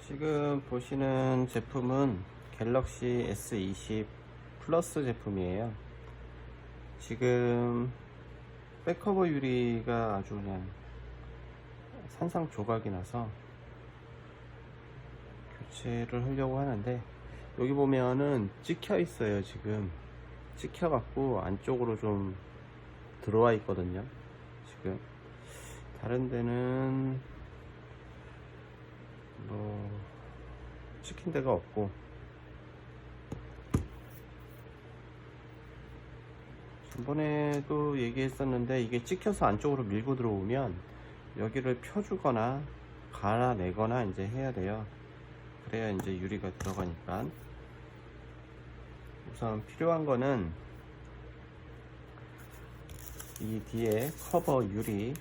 지금 보시는 제품은 갤럭시 S20 플러스 제품이에요. 지금 백커버 유리가 아주 그냥 산상조각이 나서 교체를 하려고 하는데, 여기 보면은 찍혀 있어요. 지금 찍혀 갖고 안쪽으로 좀 들어와 있거든요. 지금 다른 데는 뭐 찍힌 데가 없고, 전번에도 얘기했었는데, 이게 찍혀서 안쪽으로 밀고 들어오면 여기를 펴주거나 갈아내거나 이제 해야 돼요. 그래야 이제 유리가 들어가니까. 우선 필요한 거는 이 뒤에 커버 유리,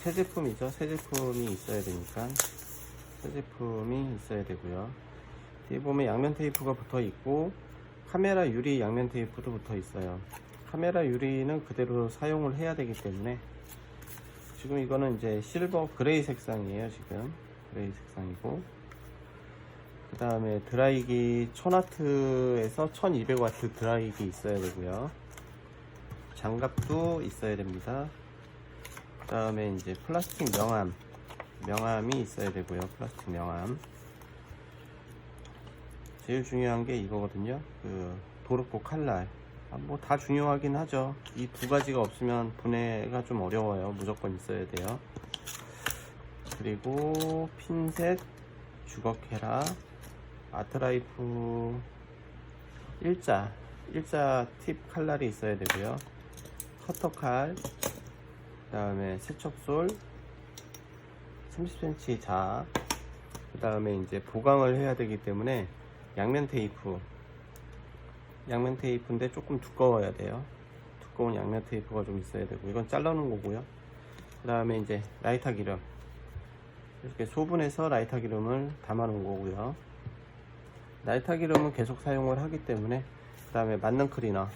새 제품이죠. 새 제품이 있어야 되니까 새 제품이 있어야 되고요. 뒤에 보면 양면 테이프가 붙어 있고, 카메라 유리 양면 테이프도 붙어 있어요. 카메라 유리는 그대로 사용을 해야 되기 때문에, 지금 이거는 이제 실버 그레이 색상이에요. 지금 그레이 색상이고, 그 다음에 드라이기 1000W에서 1200W 드라이기 있어야 되고요. 장갑도 있어야 됩니다. 그 다음에 이제 플라스틱 명암이 있어야 되고요. 플라스틱 명암. 제일 중요한 게 이거거든요. 그 도르코 칼날. 뭐 다 중요하긴 하죠. 이 두 가지가 없으면 분해가 좀 어려워요. 무조건 있어야 돼요. 그리고 핀셋, 주걱헤라, 아트라이프 일자 팁 칼날이 있어야 되고요. 커터칼, 그 다음에 세척솔 30cm 자, 그 다음에 이제 보강을 해야 되기 때문에 양면 테이프인데 조금 두꺼워야 돼요. 두꺼운 양면 테이프가 좀 있어야 되고, 이건 잘라놓은 거고요. 그 다음에 이제 라이터 기름, 이렇게 소분해서 라이터 기름을 담아 놓은 거고요. 라이터 기름은 계속 사용을 하기 때문에, 그 다음에 만능 클리너,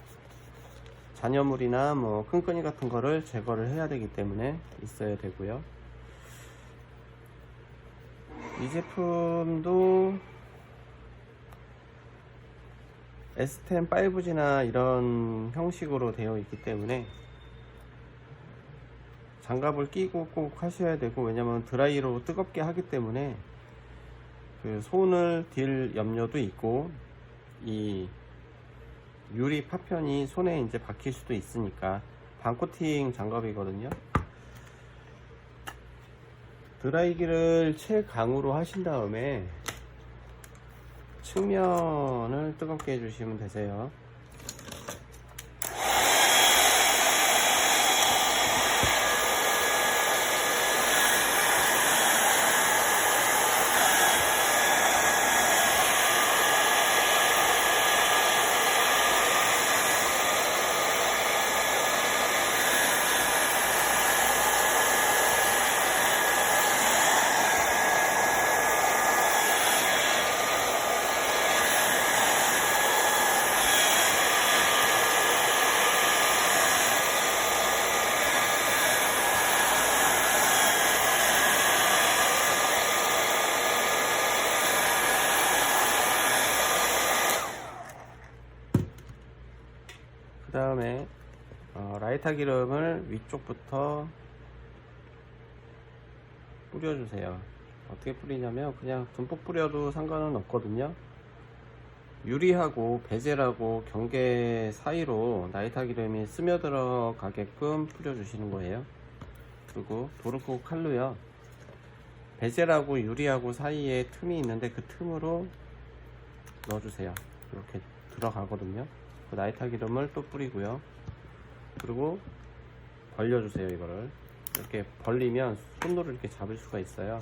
잔여물이나 뭐 끈끈이 같은 거를 제거를 해야 되기 때문에 있어야 되고요. 이 제품도 S10 5G나 이런 형식으로 되어 있기 때문에 장갑을 끼고 꼭 하셔야 되고, 왜냐면 드라이로 뜨겁게 하기 때문에 그 손을 딜 염려도 있고, 이 유리 파편이 손에 이제 박힐 수도 있으니까. 반코팅 장갑이거든요. 드라이기를 최강으로 하신 다음에 측면을 뜨겁게 해주시면 되세요. 그 다음에 라이터 기름을 위쪽부터 뿌려주세요. 어떻게 뿌리냐면, 그냥 듬뿍 뿌려도 상관은 없거든요. 유리하고 베젤하고 경계 사이로 라이터 기름이 스며들어 가게끔 뿌려주시는 거예요. 그리고 도르코 칼로요, 베젤하고 유리하고 사이에 틈이 있는데 그 틈으로 넣어주세요. 이렇게 들어가거든요. 그 라이터 기름을 또 뿌리고요. 그리고 벌려주세요. 이거를 이렇게 벌리면 손으로 이렇게 잡을 수가 있어요.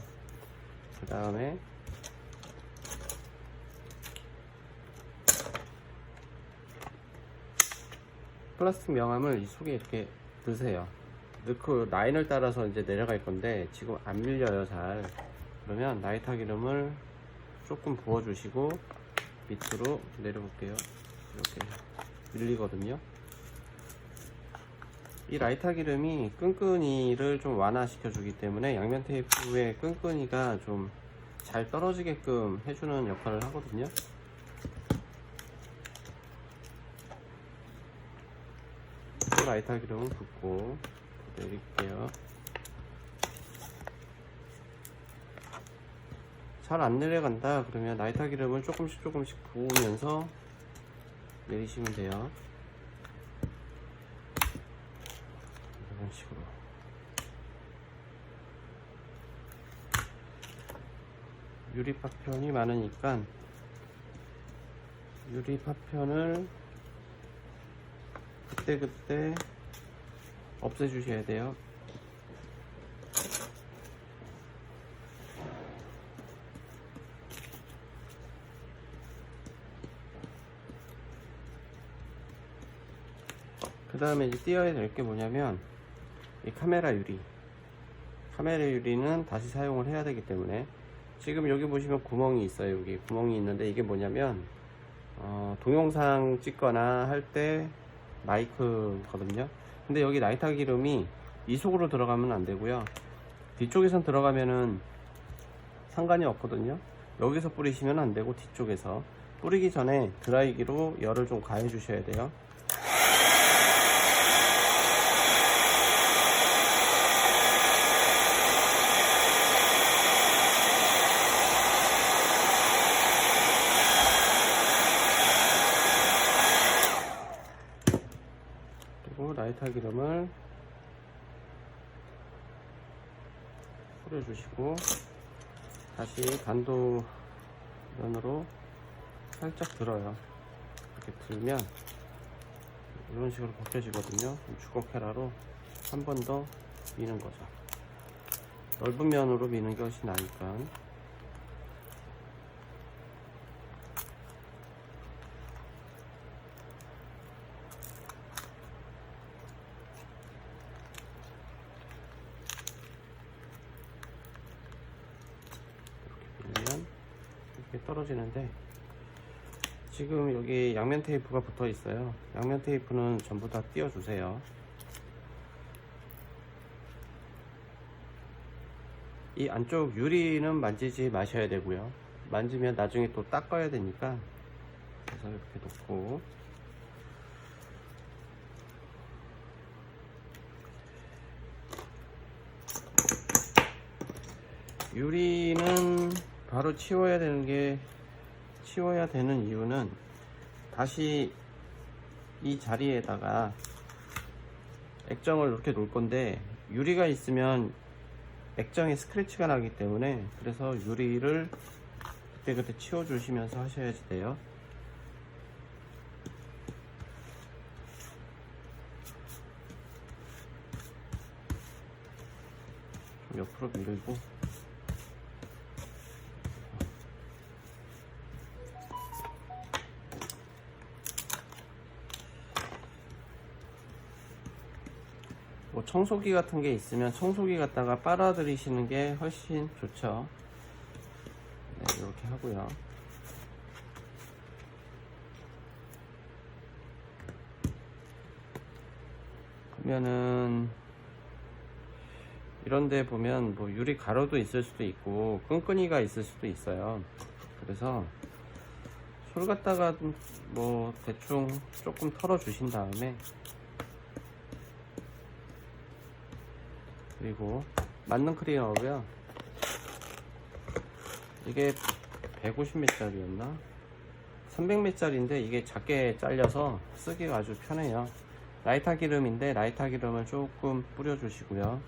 그 다음에 플라스틱 명암을 이 속에 이렇게 넣으세요. 넣고 라인을 따라서 이제 내려갈 건데, 지금 안 밀려요 잘. 그러면 라이터 기름을 조금 부어주시고 밑으로 내려볼게요. 이렇게 밀리거든요. 이 라이터 기름이 끈끈이를 좀 완화시켜 주기 때문에 양면 테이프의 끈끈이가 좀 잘 떨어지게끔 해주는 역할을 하거든요. 라이터 기름은 붓고 내릴게요. 잘 안 내려간다 그러면 라이터 기름을 조금씩 부으면서 내리시면 돼요. 이런 식으로. 유리 파편이 많으니까 유리 파편을 그때 없애주셔야 돼요. 그 다음에 이제 띄어야 될 게 뭐냐면 이 카메라 유리는 다시 사용을 해야 되기 때문에 지금 여기 보시면 구멍이 있어요. 여기 구멍이 있는데 이게 뭐냐면 동영상 찍거나 할 때 마이크거든요. 근데 여기 라이터 기름이 이 속으로 들어가면 안 되고요. 뒤쪽에선 들어가면은 상관이 없거든요. 여기서 뿌리시면 안 되고 뒤쪽에서 뿌리기 전에 드라이기로 열을 좀 가해 주셔야 돼요. 그리고 라이터 기름을 뿌려주시고 다시 반도면으로 살짝 들어요. 이렇게 들면 이런 식으로 벗겨지거든요. 주걱 헤라로 한 번 더 미는 거죠. 넓은 면으로 미는 게 훨씬 나으니까. 이렇게 떨어지는데 지금 여기 양면 테이프가 붙어 있어요. 양면 테이프는 전부 다 띄워 주세요. 이 안쪽 유리는 만지지 마셔야 되고요. 만지면 나중에 또 닦아야 되니까 그래서 이렇게 놓고 유리는 바로 치워야 되는 이유는 다시 이 자리에다가 액정을 이렇게 놓을 건데 유리가 있으면 액정에 스크래치가 나기 때문에 그래서 유리를 그때 치워 주시면서 하셔야지 돼요. 좀 옆으로 밀고 뭐 청소기 같은 게 있으면 청소기 갖다가 빨아들이시는 게 훨씬 좋죠. 네, 이렇게 하고요. 그러면은 이런데 보면 뭐 유리 가루도 있을 수도 있고 끈끈이가 있을 수도 있어요. 그래서 솔 갖다가 뭐 대충 조금 털어 주신 다음에 그리고 맞는 클리너고요. 이게 150ml였나? 300ml인데 이게 작게 잘려서 쓰기가 아주 편해요. 라이터 기름인데 라이터 기름을 조금 뿌려 주시고요.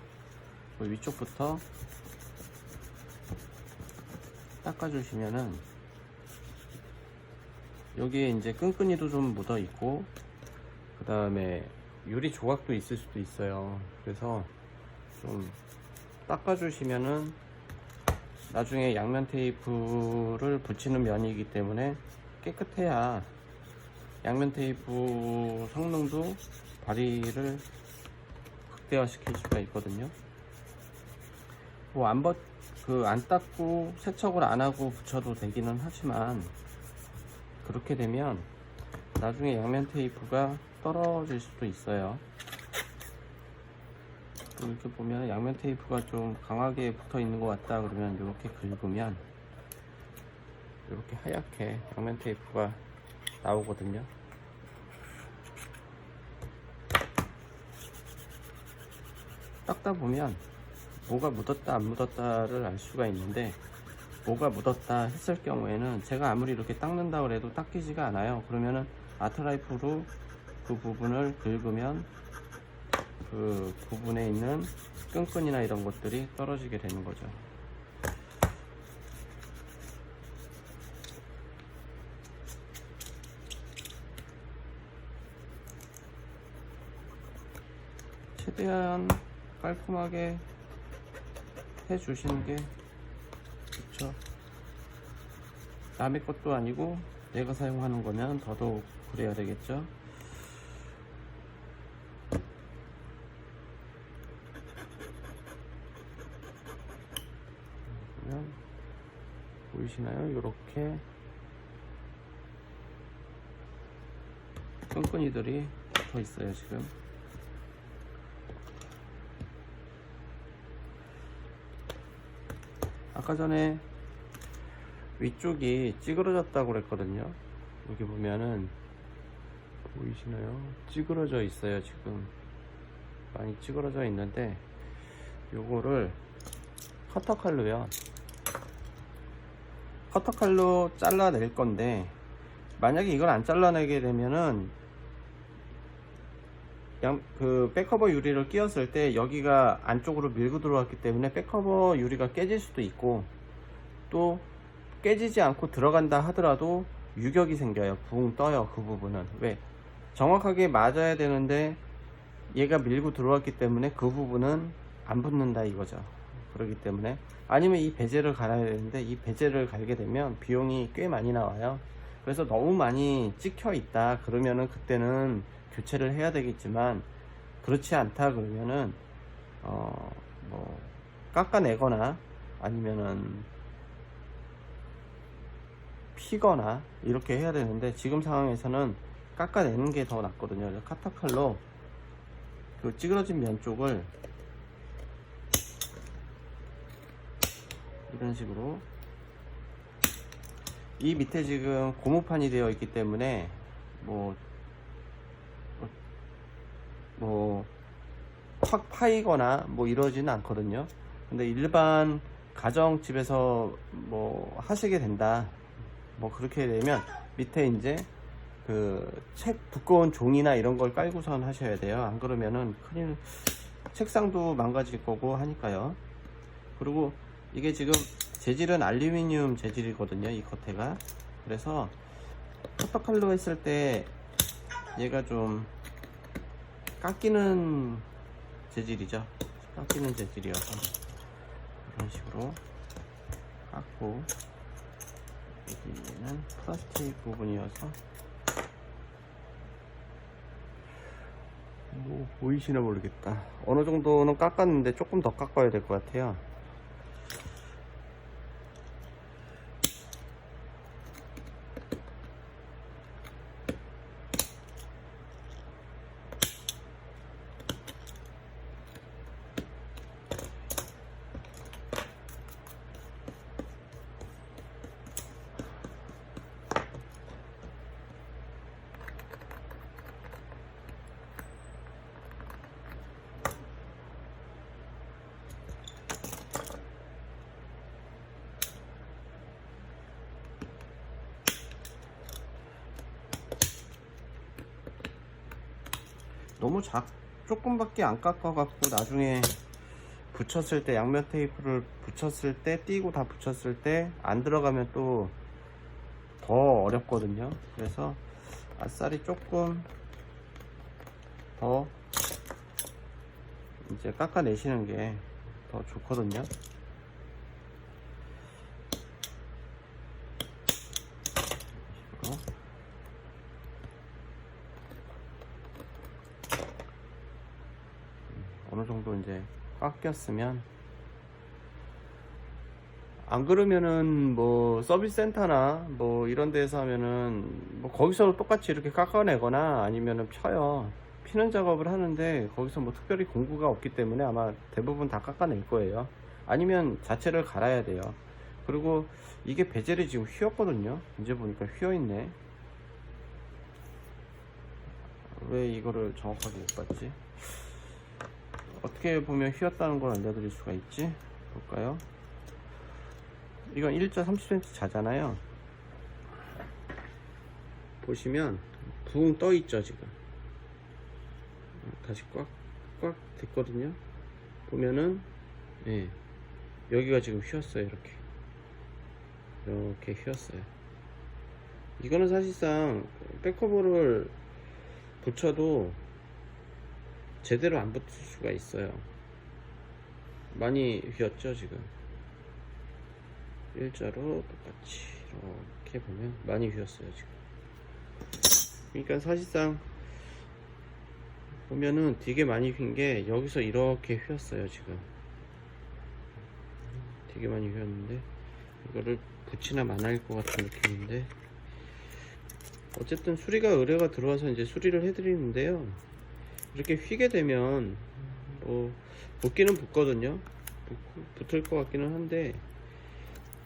위쪽부터 닦아 주시면은 여기에 이제 끈끈이도 좀 묻어 있고 그 다음에 유리 조각도 있을 수도 있어요. 그래서 좀 닦아 주시면은 나중에 양면 테이프를 붙이는 면이기 때문에 깨끗해야 양면 테이프 성능도 발휘를 극대화 시킬 수가 있거든요. 뭐 안 닦고 세척을 안 하고 붙여도 되기는 하지만 그렇게 되면 나중에 양면 테이프가 떨어질 수도 있어요. 이렇게 보면 양면 테이프가 좀 강하게 붙어 있는 것 같다 그러면 이렇게 긁으면 이렇게 하얗게 양면 테이프가 나오거든요. 닦다 보면 뭐가 묻었다 안 묻었다를 알 수가 있는데, 뭐가 묻었다 했을 경우에는 제가 아무리 이렇게 닦는다 그래도 닦이지가 않아요. 그러면은 아트라이프로 그 부분을 긁으면 그 부분에 있는 끈끈이나 이런 것들이 떨어지게 되는 거죠. 최대한 깔끔하게 해 주시는 게 좋죠. 남의 것도 아니고 내가 사용하는 거면 더더욱 그래야 되겠죠. 보면 보이시나요? 이렇게 끈끈이들이 붙어 있어요. 지금 아까 전에 위쪽이 찌그러졌다고 그랬거든요. 여기 보면은 보이시나요? 찌그러져 있어요. 지금 많이 찌그러져 있는데 요거를 커터칼로요, 커터칼로 잘라낼 건데, 만약에 이걸 안 잘라내게 되면은 그 백커버 유리를 끼웠을 때 여기가 안쪽으로 밀고 들어왔기 때문에 백커버 유리가 깨질 수도 있고, 또 깨지지 않고 들어간다 하더라도 유격이 생겨요. 붕 떠요. 그 부분은 왜 정확하게 맞아야 되는데 얘가 밀고 들어왔기 때문에 그 부분은 안 붙는다 이거죠. 그렇기 때문에, 아니면 이 베젤을 갈아야 되는데 이 베젤을 갈게 되면 비용이 꽤 많이 나와요. 그래서 너무 많이 찍혀 있다 그러면은 그때는 교체를 해야 되겠지만, 그렇지 않다 그러면은 뭐 깎아내거나 아니면은 피거나 이렇게 해야 되는데, 지금 상황에서는 깎아내는 게 더 낫거든요. 카타칼로 그 찌그러진 면 쪽을 이런 식으로, 이 밑에 지금 고무판이 되어 있기 때문에 확 파이거나 뭐 이러지는 않거든요. 근데 일반 가정집에서 뭐 하시게 된다, 뭐 그렇게 되면 밑에 이제 그 책 두꺼운 종이나 이런 걸 깔고선 하셔야 돼요. 안 그러면은 큰일, 책상도 망가질 거고 하니까요. 그리고 이게 지금 재질은 알루미늄 재질이거든요, 이 겉에가. 그래서 커터칼로 했을 때 얘가 좀 깎이는 재질이죠. 깎이는 재질이어서 이런 식으로 깎고, 여기는 플라스틱 부분이어서 뭐 보이시나 모르겠다. 어느 정도는 깎았는데 조금 더 깎아야 될 것 같아요. 너무 조금밖에 안 깎아 갖고 나중에 붙였을 때, 양면 테이프를 붙였을 때, 띄고 다 붙였을 때 안 들어가면 또 더 어렵거든요. 그래서 아싸리 조금 더 이제 깎아내시는 게 더 좋거든요. 어느 정도 이제 깎였으면, 안 그러면은 뭐 서비스 센터나 뭐 이런 데서 하면은 뭐 거기서 똑같이 이렇게 깎아내거나 아니면은 펴요. 피는 작업을 하는데 거기서 뭐 특별히 공구가 없기 때문에 아마 대부분 다 깎아낼 거예요. 아니면 자체를 갈아야 돼요. 그리고 이게 베젤이 지금 휘었거든요. 이제 보니까 휘어있네. 왜 이거를 정확하게 못 봤지? 어떻게 보면 휘었다는 걸 알려드릴 수가 있지? 볼까요? 이건 1자 30cm 자잖아요. 보시면 붕 떠 있죠 지금. 다시 꽉 됐거든요. 보면은 예, 여기가 지금 휘었어요. 이렇게 휘었어요. 이거는 사실상 백커버를 붙여도 제대로 안 붙을 수가 있어요. 많이 휘었죠 지금. 일자로 똑같이 이렇게 보면 많이 휘었어요 지금. 그러니까 사실상 보면은 되게 많이 휜 게 여기서 이렇게 휘었어요 지금. 되게 많이 휘었는데 이거를 붙이나 마나일 것 같은 느낌인데, 어쨌든 수리가 의뢰가 들어와서 이제 수리를 해드리는데요. 이렇게 휘게 되면 뭐 붙기는 붙거든요. 붙을 것 같기는 한데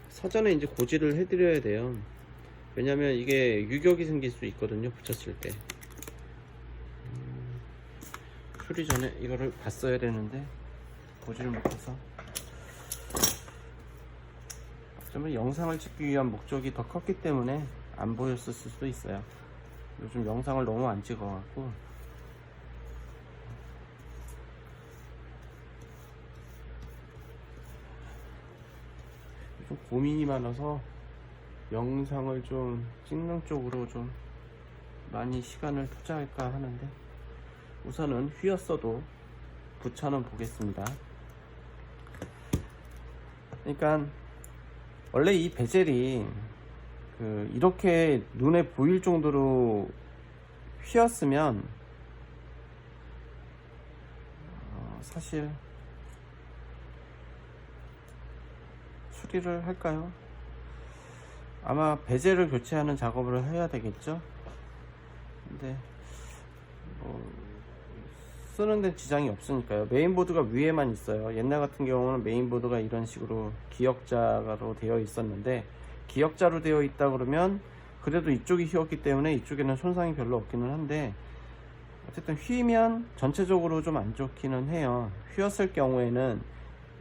사전에 이제 고지를 해드려야 돼요. 왜냐면 이게 유격이 생길 수 있거든요, 붙였을 때. 수리 전에 이거를 봤어야 되는데 보지를 못해서. 어쩌면 영상을 찍기 위한 목적이 더 컸기 때문에 안 보였을 수도 있어요. 요즘 영상을 너무 안 찍어갖고. 좀 고민이 많아서 영상을 좀 찍는 쪽으로 좀 많이 시간을 투자할까 하는데, 우선은 휘었어도 붙여는 보겠습니다. 그러니까 원래 이 베젤이 이렇게 눈에 보일 정도로 휘었으면 사실 수리를 할까요? 아마 베젤을 교체하는 작업을 해야 되겠죠. 근데 쓰는 데 지장이 없으니까요. 메인보드가 위에만 있어요. 옛날 같은 경우는 메인보드가 이런 식으로 기역자로 되어 있었는데, 기역자로 되어 있다 그러면 그래도 이쪽이 휘었기 때문에 이쪽에는 손상이 별로 없기는 한데, 어쨌든 휘면 전체적으로 좀 안 좋기는 해요. 휘었을 경우에는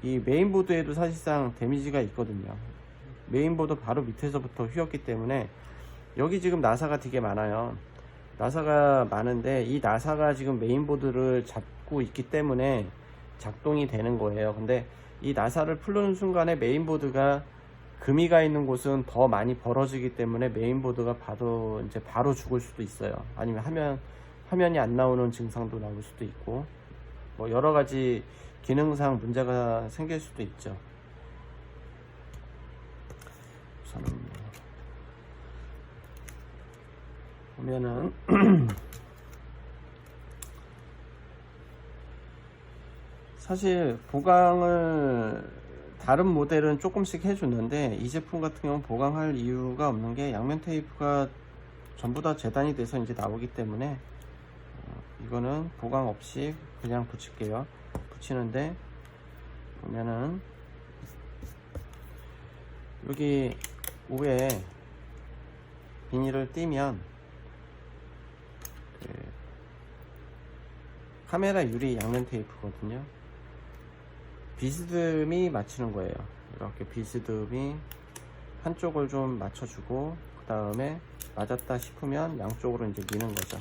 이 메인보드에도 사실상 데미지가 있거든요. 메인보드 바로 밑에서부터 휘었기 때문에 여기 지금 나사가 되게 많아요. 나사가 많은데 이 나사가 지금 메인보드를 잡고 있기 때문에 작동이 되는 거예요. 근데 이 나사를 풀는 순간에 메인보드가 금이 가 있는 곳은 더 많이 벌어지기 때문에 메인보드가 바로 죽을 수도 있어요. 아니면 화면이 안 나오는 증상도 나올 수도 있고, 뭐 여러 가지 기능상 문제가 생길 수도 있죠. 우선은 보면은 사실 보강을 다른 모델은 조금씩 해주는데, 이 제품 같은 경우는 보강할 이유가 없는 게 양면 테이프가 전부 다 재단이 돼서 이제 나오기 때문에 이거는 보강 없이 그냥 붙일게요. 붙이는데 보면은 여기 위에 비닐을 띄면 카메라 유리 양면 테이프거든요. 비스듬히 맞추는 거예요. 이렇게 비스듬히 한쪽을 좀 맞춰주고, 그 다음에 맞았다 싶으면 양쪽으로 이제 미는 거죠.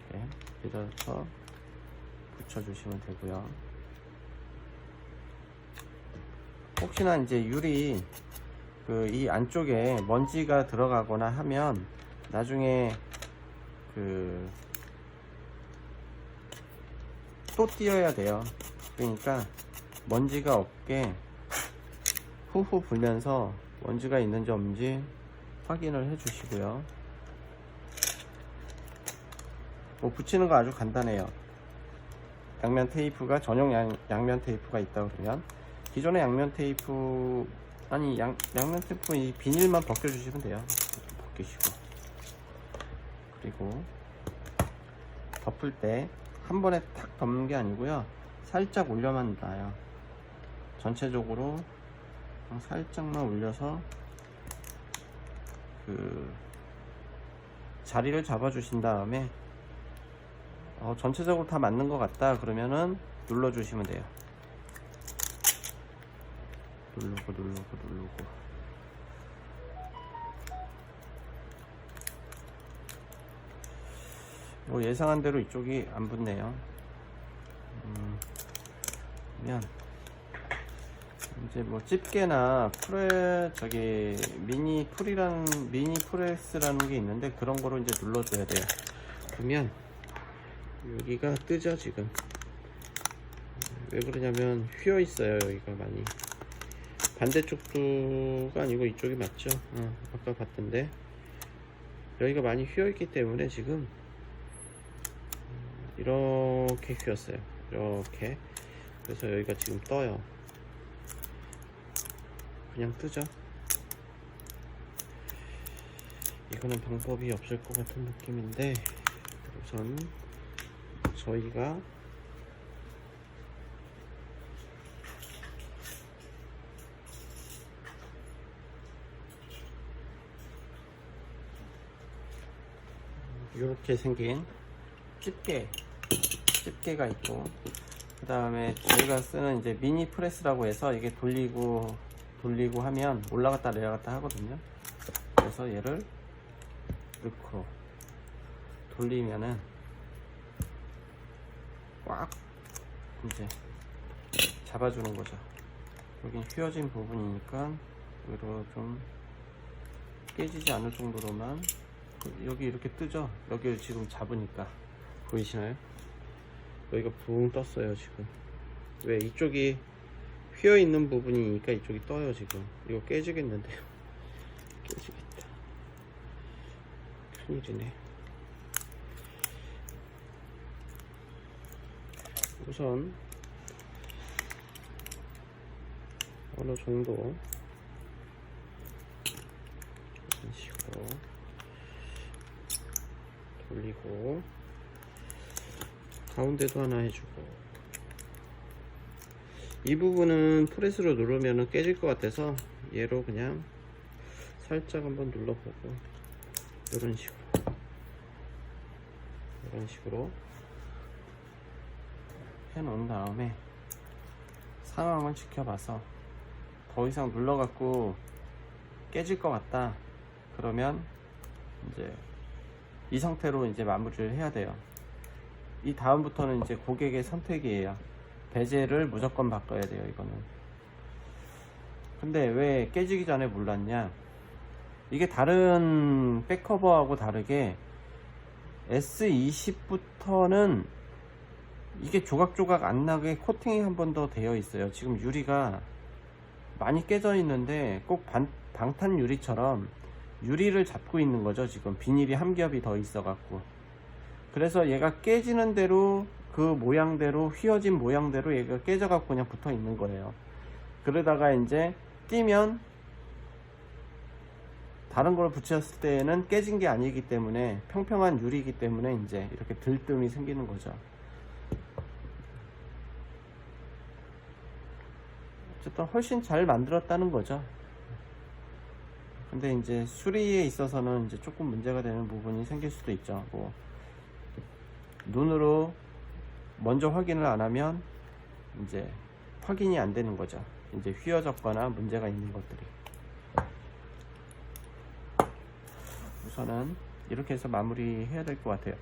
이렇게 밀어서 붙여주시면 되고요. 혹시나 이제 유리 이 안쪽에 먼지가 들어가거나 하면 나중에 또 띄어야 돼요. 그러니까 먼지가 없게 후후 불면서 먼지가 있는지 없는지 확인을 해 주시고요. 뭐 붙이는 거 아주 간단해요. 양면 테이프가 전용 양면 테이프가 있다 그러면 기존의 양면 테이프 양면 테이프 이 비닐만 벗겨 주시면 돼요. 이렇게 벗기시고, 그리고 덮을 때 한 번에 탁 덮는 게 아니고요, 살짝 올려만 놔요. 전체적으로 살짝만 올려서 그 자리를 잡아 주신 다음에 전체적으로 다 맞는 것 같다 그러면은 눌러 주시면 돼요. 누르고 뭐 예상한 대로 이쪽이 안 붙네요. 그러면 이제 뭐 집게나 미니 프레스라는 게 있는데 그런 거로 이제 눌러줘야 돼요. 그러면 여기가 뜨죠 지금. 왜 그러냐면 휘어 있어요 여기가 많이. 반대쪽도가 아니고 이쪽이 맞죠? 아까 봤던데 여기가 많이 휘어 있기 때문에 지금 이렇게 휘었어요. 이렇게. 그래서 여기가 지금 떠요. 그냥 뜨죠. 이거는 방법이 없을 것 같은 느낌인데 우선 저희가 이렇게 생긴 집게가 있고, 그 다음에 저희가 쓰는 이제 미니 프레스라고 해서 이게 돌리고 하면 올라갔다 내려갔다 하거든요. 그래서 얘를 넣고 돌리면은 꽉 이제 잡아주는 거죠. 여기 휘어진 부분이니까 여기로 좀 깨지지 않을 정도로만. 여기 이렇게 뜨죠? 여기를 지금 잡으니까 보이시나요? 여기가 붕 떴어요 지금. 왜? 이쪽이 휘어 있는 부분이니까 이쪽이 떠요 지금. 이거 깨지겠는데요? 깨지겠다. 큰일이네. 우선 어느 정도 이런 식으로 돌리고 가운데도 하나 해주고, 이 부분은 프레스로 누르면 깨질 것 같아서 얘로 그냥 살짝 한번 눌러보고 이런 식으로 해놓은 다음에 상황을 지켜봐서 더 이상 눌러갖고 깨질 것 같다 그러면 이제 이 상태로 이제 마무리를 해야 돼요. 이 다음부터는 이제 고객의 선택이에요. 베젤을 무조건 바꿔야 돼요 이거는. 근데 왜 깨지기 전에 몰랐냐, 이게 다른 백커버하고 다르게 S20부터는 이게 조각조각 안 나게 코팅이 한 번 더 되어 있어요. 지금 유리가 많이 깨져 있는데 꼭 방탄 유리처럼 유리를 잡고 있는 거죠. 지금 비닐이 한 겹이 더 있어 갖고. 그래서 얘가 깨지는 대로 그 모양대로, 휘어진 모양대로 얘가 깨져 갖고 그냥 붙어 있는 거예요. 그러다가 이제 띄면 다른 걸 붙였을 때는 깨진 게 아니기 때문에, 평평한 유리이기 때문에 이제 이렇게 들뜸이 생기는 거죠. 어쨌든 훨씬 잘 만들었다는 거죠. 근데 이제 수리에 있어서는 이제 조금 문제가 되는 부분이 생길 수도 있죠. 뭐 눈으로 먼저 확인을 안 하면 이제 확인이 안 되는 거죠. 이제 휘어졌거나 문제가 있는 것들이. 우선은 이렇게 해서 마무리 해야 될 것 같아요.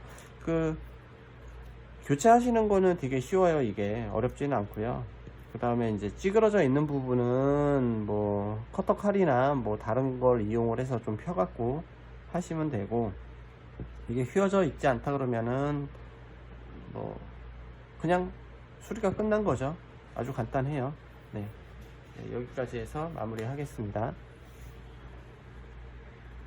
교체하시는 거는 되게 쉬워요. 이게 어렵지는 않고요. 그 다음에 이제 찌그러져 있는 부분은 뭐 커터 칼이나 뭐 다른 걸 이용을 해서 좀 펴갖고 하시면 되고, 이게 휘어져 있지 않다 그러면은 뭐 그냥 수리가 끝난 거죠. 아주 간단해요. 네, 여기까지 해서 마무리 하겠습니다.